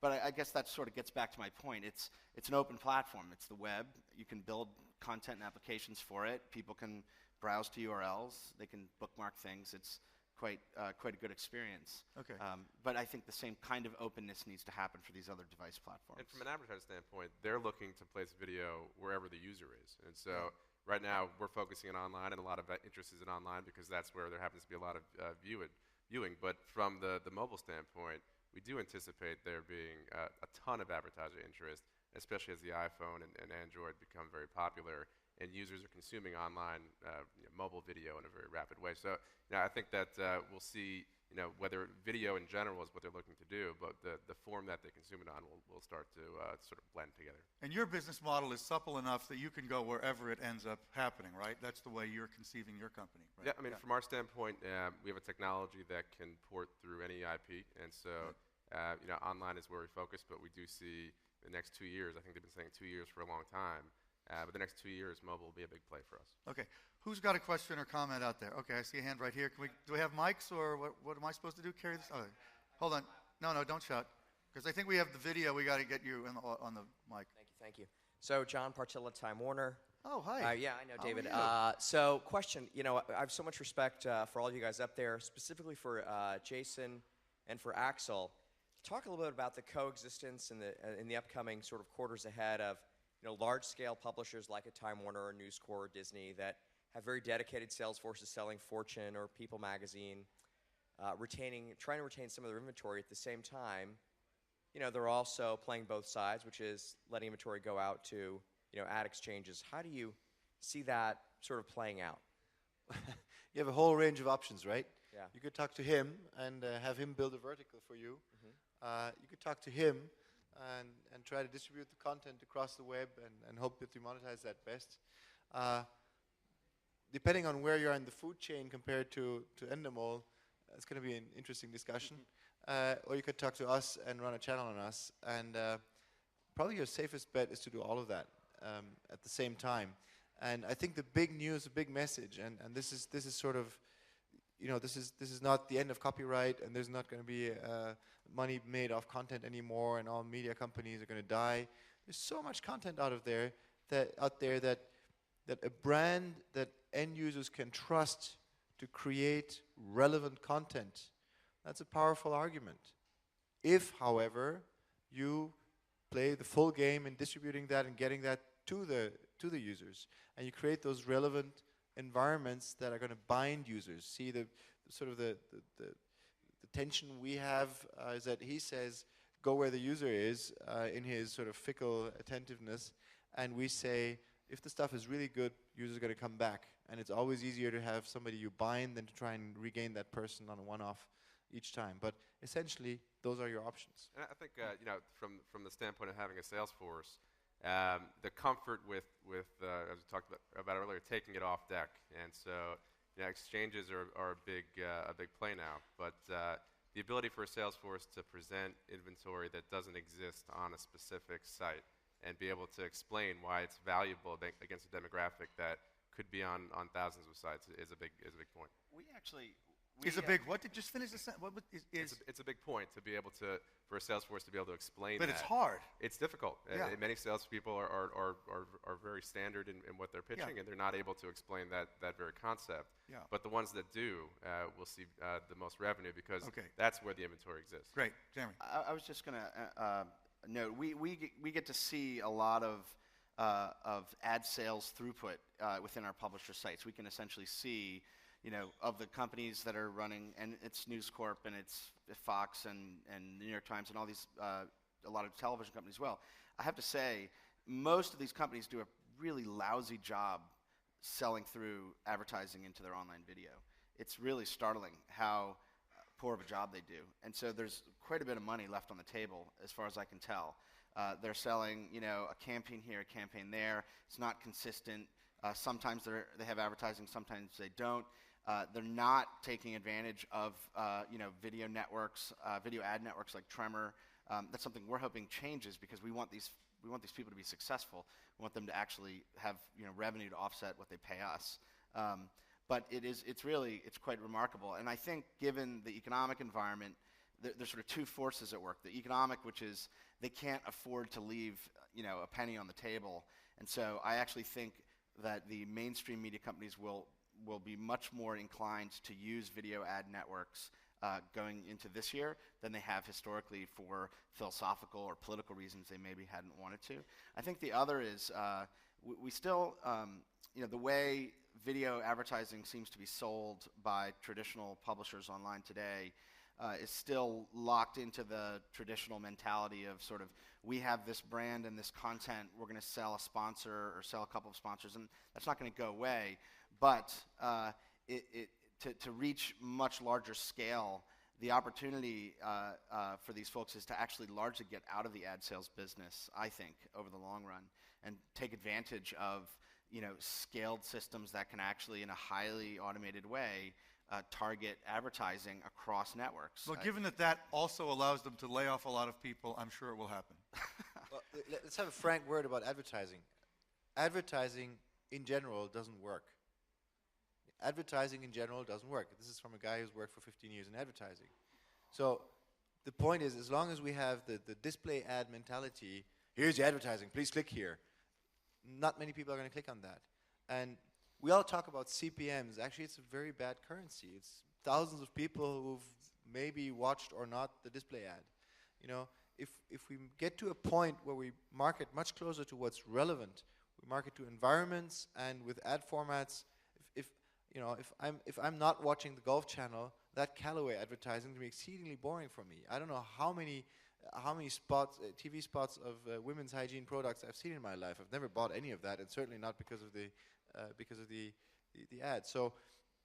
But I guess that sort of gets back to my point. It's an open platform. It's the web. You can build content and applications for it. People can browse to URLs. They can bookmark things. It's quite a good experience. Okay. But I think the same kind of openness needs to happen for these other device platforms. And from an advertiser standpoint, they're looking to place video wherever the user is. And so right now we're focusing on online, and a lot of that interest is in online because that's where there happens to be a lot of viewing. But from the mobile standpoint, we do anticipate there being a ton of advertiser interest, especially as the iPhone and Android become very popular and users are consuming online mobile video in a very rapid way. So I think that we'll see whether video in general is what they're looking to do, but the form that they consume it on will start to sort of blend together. And your business model is supple enough that you can go wherever it ends up happening, right? That's the way you're conceiving your company, right? Yeah, I mean, from our standpoint, we have a technology that can port through any IP, and so online is where we focus, but we do see the next 2 years. I think they've been saying 2 years for a long time, but the next 2 years, mobile will be a big play for us. Okay, who's got a question or comment out there? Okay, I see a hand right here. Do we have mics, or what am I supposed to do? Carry this? Oh, hold on. No, don't shout, because I think we have the video. We got to get you on the mic. Thank you. So, John Partilla, Time Warner. Oh, hi. Yeah, I know, David. How are you? So, question. I have so much respect for all you guys up there, specifically for Jason and for Axel. Talk a little bit about the coexistence in the upcoming sort of quarters ahead of large-scale publishers like a Time Warner or News Corp or Disney that have very dedicated sales forces selling Fortune or People magazine, trying to retain some of their inventory at the same time. They're also playing both sides, which is letting inventory go out to ad exchanges. How do you see that sort of playing out? You have a whole range of options, right? Yeah. You could talk to him and have him build a vertical for you. You could talk to him and try to distribute the content across the web and hope that you monetize that best. Depending on where you are in the food chain compared to Endemol, it's going to be an interesting discussion. Or you could talk to us and run a channel on us. And probably your safest bet is to do all of that at the same time. And I think the big news, the big message, and this is sort of, this is not the end of copyright, and there's not going to be money made off content anymore, and all media companies are going to die. There's so much content out there that a brand that end users can trust to create relevant content, that's a powerful argument. If, however, you play the full game in distributing that and getting that to the users, and you create those relevant environments that are going to bind users. See, the tension we have is that he says, go where the user is in his sort of fickle attentiveness, and we say, if the stuff is really good, users are going to come back. And it's always easier to have somebody you bind than to try and regain that person on a one-off each time. But essentially, those are your options. And I think, from the standpoint of having a sales force, the comfort with as we talked about earlier, taking it off deck. And so exchanges are a big play now. But the ability for a sales force to present inventory that doesn't exist on a specific site and be able to explain why it's valuable against a demographic that could be on thousands of sites is a big point. Is a big what? Did just finish the sentence? It's a big point to be able to, for a sales force to be able to explain but that. It's hard. It's difficult. Yeah. Many salespeople are very standard in what they're pitching, Yeah. and they're not able to explain that very concept. Yeah. But the ones that do will see the most revenue because Okay. that's where the inventory exists. Great, Jeremy. I was just going to note, we get to see a lot of ad sales throughput within our publisher sites. We can essentially see, of the companies that are running, and it's News Corp and it's Fox and the New York Times and all these, a lot of television companies as well. I have to say, most of these companies do a really lousy job selling through advertising into their online video. It's really startling how poor of a job they do. And so there's quite a bit of money left on the table, as far as I can tell. They're selling, a campaign here, a campaign there. It's not consistent. Sometimes they have advertising, sometimes they don't. They're not taking advantage of, video networks, video ad networks like Tremor. That's something we're hoping changes because we want these people to be successful. We want them to actually have, revenue to offset what they pay us. But it's quite remarkable. And I think given the economic environment, there's sort of two forces at work. The economic, which is they can't afford to leave, a penny on the table. And so I actually think that the mainstream media companies will be much more inclined to use video ad networks going into this year than they have historically for philosophical or political reasons they maybe hadn't wanted to. I think the other is we still, the way video advertising seems to be sold by traditional publishers online today is still locked into the traditional mentality of sort of, we have this brand and this content, we're going to sell a sponsor or sell a couple of sponsors, and that's not going to go away. But to reach much larger scale the opportunity for these folks is to actually largely get out of the ad sales business, I think, over the long run, and take advantage of scaled systems that can actually, in a highly automated way, target advertising across networks. Well, given that also allows them to lay off a lot of people, I'm sure it will happen. Well, let's have a frank word about advertising. Advertising in general doesn't work. Advertising in general doesn't work. This is from a guy who's worked for 15 years in advertising. So the point is, as long as we have the display ad mentality, here's your advertising, please click here, not many people are going to click on that. And we all talk about CPMs. Actually, it's a very bad currency. It's thousands of people who've maybe watched or not the display ad. If we get to a point where we market much closer to what's relevant, we market to environments, and with ad formats, if I'm not watching the Golf Channel, that Callaway advertising will be exceedingly boring for me. I don't know how many spots, TV spots of women's hygiene products I've seen in my life. I've never bought any of that, and certainly not because of the ad. So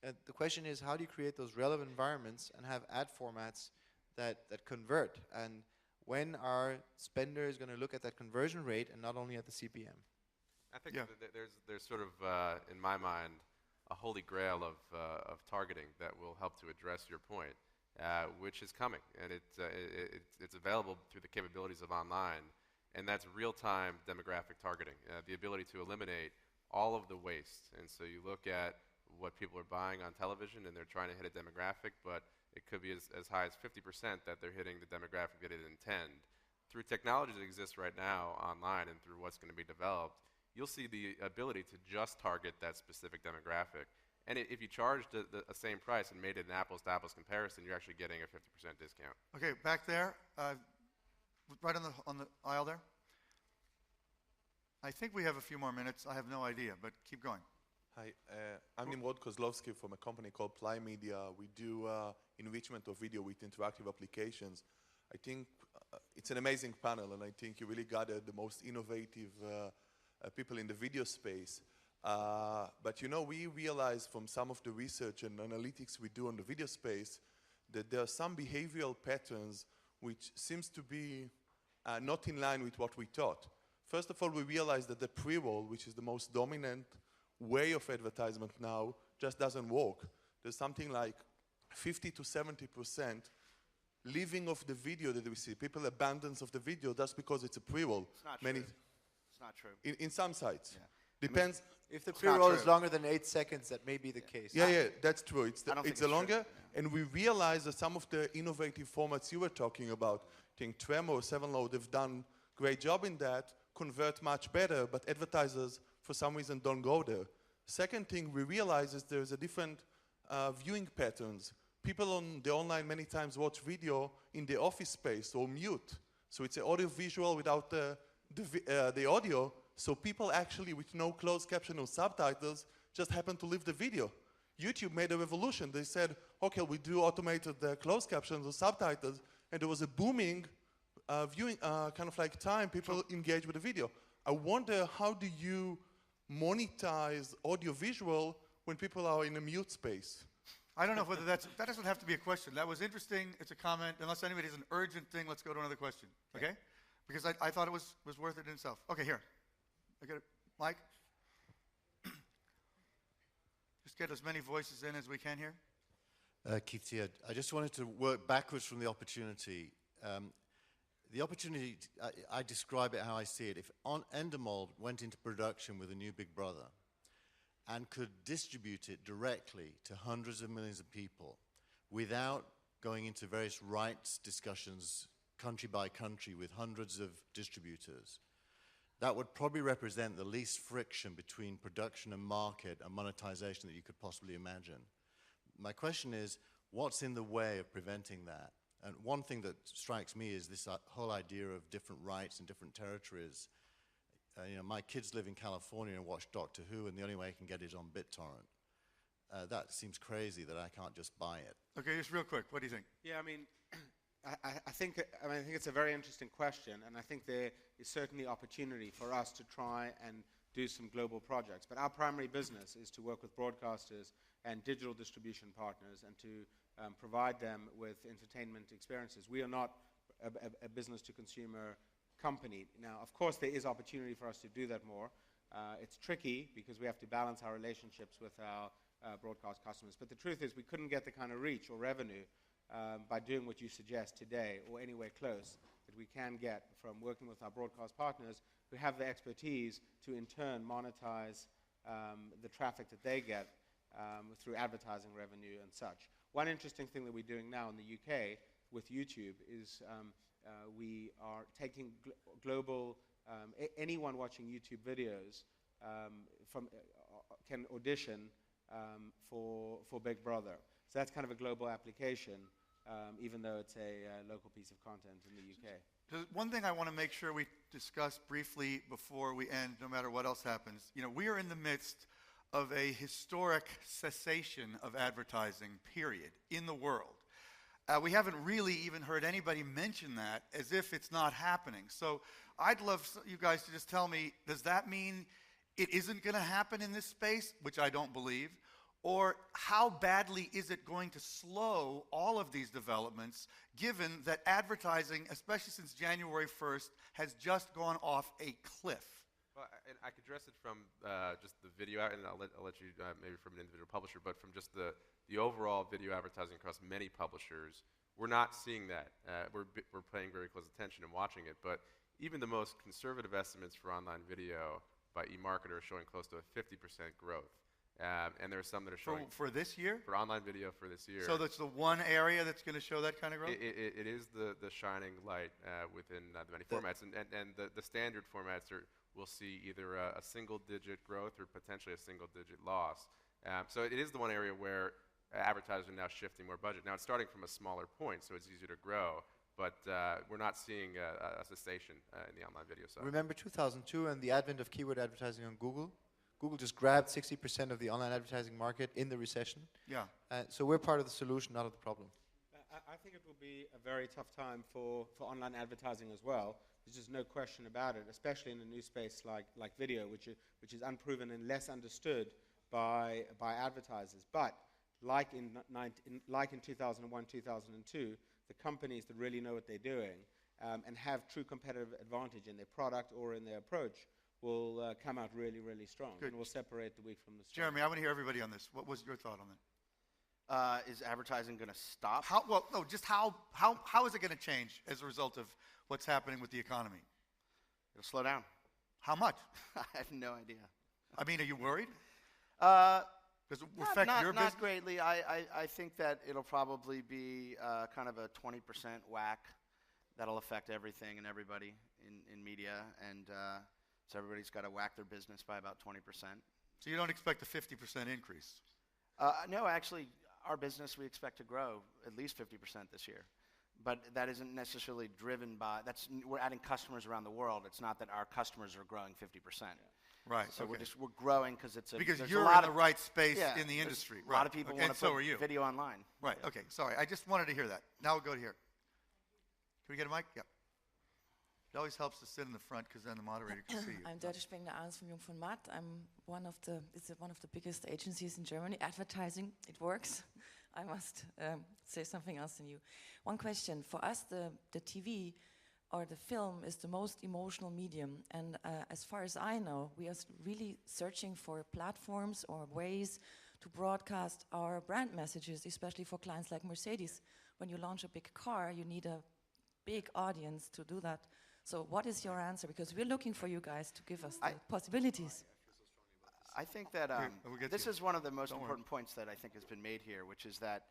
the question is, how do you create those relevant environments and have ad formats that convert? And when are spenders going to look at that conversion rate and not only at the CPM? I think there's sort of, in my mind, a holy grail of targeting that will help to address your point, which is coming, and it's available through the capabilities of online, and that's real-time demographic targeting, the ability to eliminate all of the waste. And so you look at what people are buying on television, and they're trying to hit a demographic, but it could be as high as 50% that they're hitting the demographic they didn't intend. Through technology that exists right now online and through what's going to be developed, you'll see the ability to just target that specific demographic. And if you charged the same price and made it an apples-to-apples comparison, you're actually getting a 50% discount. Okay, back there, right on the aisle there. I think we have a few more minutes. I have no idea, but keep going. Hi, I'm Nimrod Kozlovsky from a company called Ply Media. We do enrichment of video with interactive applications. I think it's an amazing panel, and I think you really gathered the most innovative people in the video space. But we realize from some of the research and analytics we do on the video space that there are some behavioral patterns which seems to be not in line with what we thought. First of all, we realize that the pre-roll, which is the most dominant way of advertisement now, just doesn't work. There's something like 50 to 70% leaving of the video that we see. People abandon of the video just because it's a pre-roll. It's not true. It's not true. In some sites. Yeah. Depends. If the pre-roll is longer than 8 seconds, that may be the case. Yeah, that's true. It's true. longer. Yeah. And we realize that some of the innovative formats you were talking about, I think Tremor or 7Load have done a great job in that, convert much better, but advertisers, for some reason, don't go there. Second thing we realize is there's a different viewing patterns. People on the online many times watch video in the office space or mute. So it's an audio visual without the audio. So people actually with no closed caption or subtitles just happen to leave the video. YouTube made a revolution. They said, okay, we do automated closed captions or subtitles, and there was a booming viewing kind of like time people engage with the video. I wonder, how do you monetize audio-visual when people are in a mute space? I don't know whether that doesn't have to be a question. That was interesting. It's a comment. Unless anybody has an urgent thing, let's go to another question. Okay? Because I thought it was worth it in itself. Okay, here. I get it. Mike? Just get as many voices in as we can here. Keith here. I just wanted to work backwards from the opportunity. The opportunity, I describe it how I see it. If Endemol went into production with a new Big Brother and could distribute it directly to hundreds of millions of people without going into various rights discussions country by country with hundreds of distributors, that would probably represent the least friction between production and market and monetization that you could possibly imagine. My question is, what's in the way of preventing that? And one thing that strikes me is this whole idea of different rights in different territories. My kids live in California and watch Doctor Who, and the only way I can get it is on BitTorrent. That seems crazy that I can't just buy it. Okay, just real quick, what do you think? Yeah, I think it's a very interesting question, and I think there is certainly opportunity for us to try and do some global projects. But our primary business is to work with broadcasters and digital distribution partners and to provide them with entertainment experiences. We are not a business-to-consumer company. Now, of course, there is opportunity for us to do that more. It's tricky because we have to balance our relationships with our broadcast customers. But the truth is we couldn't get the kind of reach or revenue by doing what you suggest today or anywhere close that we can get from working with our broadcast partners who have the expertise to in turn monetize the traffic that they get through advertising revenue and such. One interesting thing that we're doing now in the UK with YouTube is we are taking global, anyone watching YouTube videos can audition for Big Brother. So that's kind of a global application, even though it's a local piece of content in the UK. So one thing I want to make sure we discuss briefly before we end, no matter what else happens. We are in the midst of a historic cessation of advertising, period, in the world. We haven't really even heard anybody mention that as if it's not happening. So I'd love you guys to just tell me, does that mean it isn't going to happen in this space, which I don't believe? Or how badly is it going to slow all of these developments, given that advertising, especially since January 1st, has just gone off a cliff? Well, and I could address it from just the video, and I'll let you maybe from an individual publisher, but from just the overall video advertising across many publishers, we're not seeing that. We're paying very close attention and watching it, but even the most conservative estimates for online video by eMarketer are showing close to a 50% growth. And there are some that are showing... For this year? For online video for this year. So that's the one area that's going to show that kind of growth? It is the shining light within the many formats. And the standard formats will see either a single-digit growth or potentially a single-digit loss. So it is the one area where advertisers are now shifting more budget. Now, it's starting from a smaller point, so it's easier to grow. But we're not seeing a cessation in the online video side. Remember 2002 and the advent of keyword advertising on Google? Google just grabbed 60% of the online advertising market in the recession. Yeah. So we're part of the solution, not of the problem. I think it will be a very tough time for online advertising as well. There's just no question about it, especially in a new space like video, which is unproven and less understood by advertisers. But like in 2001, 2002, the companies that really know what they're doing and have true competitive advantage in their product or in their approach will come out really, really strong. Good. And will separate the weak from the strong. Jeremy, I want to hear everybody on this. What was your thought on that? Is advertising going to stop? How is it going to change as a result of what's happening with the economy? It'll slow down. How much? I have no idea. I mean, are you worried? Does it affect your business? Not greatly. I think that it'll probably be kind of a 20% whack that'll affect everything and everybody in media. And so everybody's got to whack their business by about 20%. So you don't expect a 50% increase? No, actually, our business we expect to grow at least 50% this year. But that isn't necessarily driven by, we're adding customers around the world. It's not that our customers are growing 50%. Yeah. Right. So okay. we're growing because because you're in the right space in the industry. A lot of people want to put video online. Right. Okay. Sorry. I just wanted to hear that. Now we'll go to here. Can we get a mic? Yeah. It always helps to sit in the front because then the moderator can see you. I'm Deutsche Sprengende Arns from Jung von Matt. I'm one of the biggest agencies in Germany. Advertising, it works. I must say something else than you. One question. For us, the TV or the film is the most emotional medium. And as far as I know, we are really searching for platforms or ways to broadcast our brand messages, especially for clients like Mercedes. When you launch a big car, you need a big audience to do that. So what is your answer? Because we're looking for you guys to give us the possibilities. I think that this is one of the most important points that I think has been made here, which is that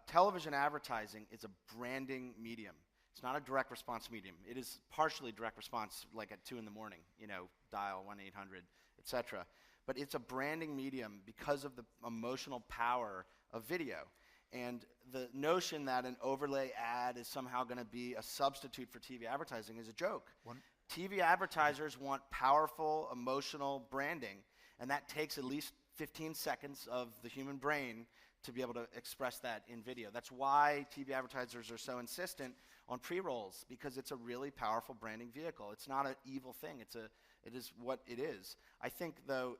television advertising is a branding medium. It's not a direct response medium. It is partially direct response, like at 2 in the morning, dial 1-800, etc. But it's a branding medium because of the emotional power of video. And the notion that an overlay ad is somehow going to be a substitute for TV advertising is a joke. TV advertisers want powerful, emotional branding, and that takes at least 15 seconds of the human brain to be able to express that in video. That's why TV advertisers are so insistent on pre-rolls, because it's a really powerful branding vehicle. It's not an evil thing. It is what it is. I think, though,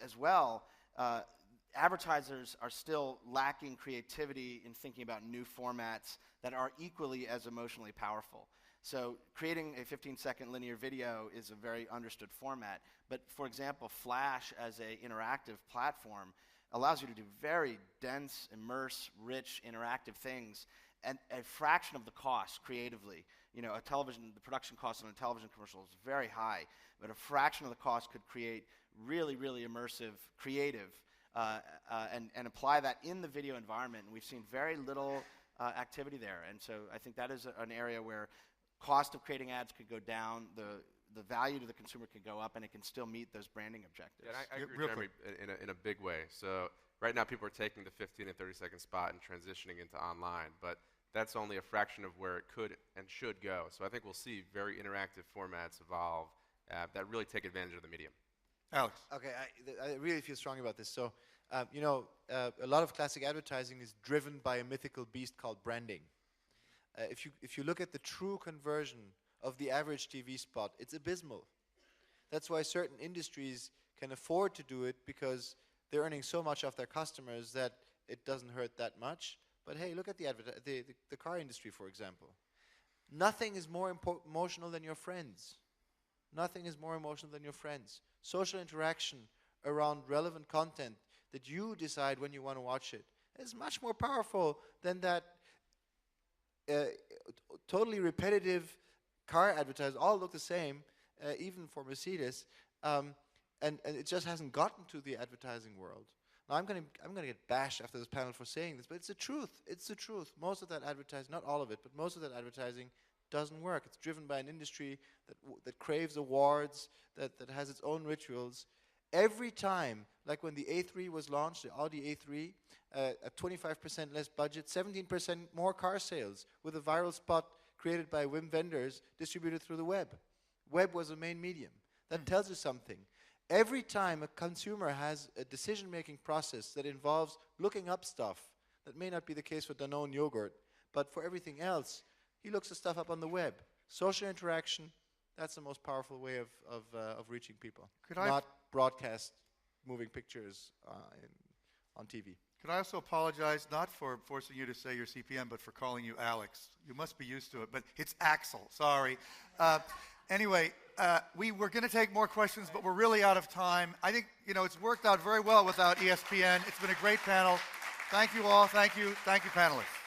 as well, advertisers are still lacking creativity in thinking about new formats that are equally as emotionally powerful. So creating a 15-second linear video is a very understood format. But for example, Flash as an interactive platform allows you to do very dense, immerse, rich, interactive things at a fraction of the cost creatively. You know, the production cost on a television commercial is very high, but a fraction of the cost could create really, really immersive, creative, and apply that in the video environment. And we've seen very little activity there. And so I think that is an area where cost of creating ads could go down, the value to the consumer could go up, and it can still meet those branding objectives. Yeah, I agree, Jeremy, in a big way. So right now people are taking the 15 and 30-second spot and transitioning into online, but that's only a fraction of where it could and should go. So I think we'll see very interactive formats evolve that really take advantage of the medium. Alex. Okay, I really feel strongly about this. So, you know, a lot of classic advertising is driven by a mythical beast called branding. If you look at the true conversion of the average TV spot, it's abysmal. That's why certain industries can afford to do it, because they're earning so much off their customers that it doesn't hurt that much. But hey, look at the car industry, for example. Nothing is more emotional than your friends. Nothing is more emotional than your friends. Social interaction around relevant content that you decide when you want to watch it is much more powerful than that totally repetitive car advertising. All look the same, even for Mercedes, and it just hasn't gotten to the advertising world. Now I'm gonna get bashed after this panel for saying this, but it's the truth. It's the truth. Most of that advertising, not all of it, but most of that advertising doesn't work. It's driven by an industry that craves awards, that has its own rituals. Every time, like when the A3 was launched, the Audi A3, at 25% less budget, 17% more car sales, with a viral spot created by Wim Wenders distributed through the web. Web was the main medium. That tells you something. Every time a consumer has a decision-making process that involves looking up stuff, that may not be the case for Danone yogurt, but for everything else, he looks the stuff up on the web. Social interaction, that's the most powerful way of reaching people. Not broadcast moving pictures on TV. Could I also apologize, not for forcing you to say your CPM, but for calling you Alex? You must be used to it, but it's Axel, sorry. Anyway, we were going to take more questions, but we're really out of time. I think, you know, it's worked out very well without ESPN. It's been a great panel. Thank you all. Thank you, panelists.